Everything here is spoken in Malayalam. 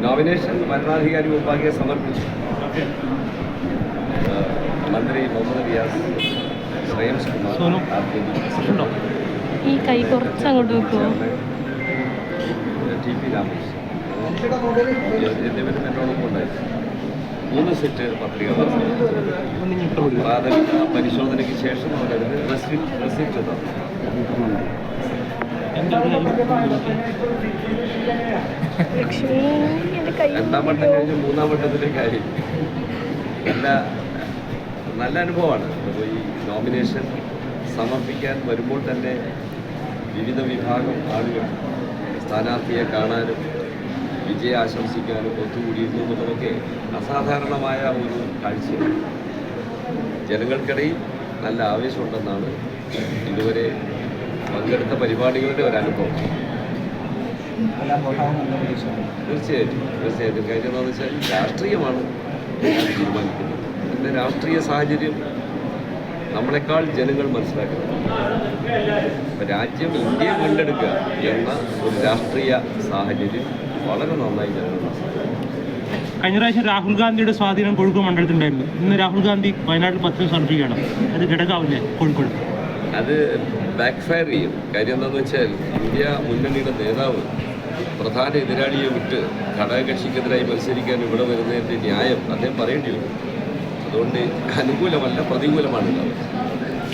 നോമിനേഷൻ ഭരണാധികാരി മുമ്പാകെ സമർപ്പിച്ചു. മന്ത്രി മുഹമ്മദ് റിയാസ്, ശ്രേയംസ് കുമാർ, ഈ കൈ കുറച്ചങ്ങോട്ട് വെക്കുമോ? ടി പി രാമകൃഷ്ണൻ എന്നിവരും എന്നോടൊപ്പം ഉണ്ടായിരുന്നു. 3 സെറ്റ് പത്രിക പ്രാഥമിക പരിശോധനയ്ക്ക് ശേഷം അവരതിന് റെസിപ്റ്റ് തന്നു. 2ാം വട്ടം കഴിഞ്ഞ് 3ാം വട്ടത്തിലേക്കായി. നല്ല അനുഭവമാണ്. അപ്പോൾ ഈ നോമിനേഷൻ സമർപ്പിക്കാൻ വരുമ്പോൾ തന്നെ വിവിധ വിഭാഗം ആളുകൾ സ്ഥാനാർത്ഥിയെ കാണാനും വിജയം ആശംസിക്കാനും ഒത്തുകൂടിയിരുന്നു എന്നുള്ളതൊക്കെ അസാധാരണമായ ഒരു കാഴ്ചയാണ്. ജനങ്ങൾക്കിടയിൽ നല്ല ആവേശമുണ്ടെന്നാണ് ഇതുവരെ പങ്കെടുത്ത പരിപാടികളുടെ ഒരനുഭവം. തീർച്ചയായിട്ടും കാര്യം എന്താണെന്ന് വെച്ചാൽ രാഷ്ട്രീയമാണ് തീരുമാനിക്കുന്നത്. ഇന്ന് രാഷ്ട്രീയ സാഹചര്യം നമ്മളെക്കാൾ ജനങ്ങൾ മനസ്സിലാക്കുന്നത്. അപ്പം രാജ്യം ഇന്ത്യയെ വീണ്ടെടുക്കുക എന്ന ഒരു രാഷ്ട്രീയ സാഹചര്യം വളരെ നന്നായി ജനങ്ങൾ മനസ്സിലാക്കുക. കഴിഞ്ഞ പ്രാവശ്യം രാഹുൽ ഗാന്ധിയുടെ സ്വാധീനം കോഴിക്കോട് മണ്ഡലത്തിലുണ്ടായിരുന്നു. ഇന്ന് രാഹുൽ ഗാന്ധി വയനാട്ടിൽ പത്രിക സമർപ്പിക്കുകയാണ്. അത് ഘടകമാവില്ലേ കോഴിക്കോട്? അത് ബാക്ക് ഫയർ ചെയ്യും. കാര്യം എന്താണെന്ന് വെച്ചാൽ ഇന്ത്യ മുന്നണിയുടെ നേതാവ് പ്രധാന എതിരാളിയെ വിട്ട് ഘടകകക്ഷിക്കെതിരായി മത്സരിക്കാൻ ഇവിടെ വരുന്നതിൻ്റെ ന്യായം അദ്ദേഹം പറയേണ്ടി വരും. അതുകൊണ്ട് അനുകൂലമല്ല, പ്രതികൂലമാണ് ഉണ്ടാവുക.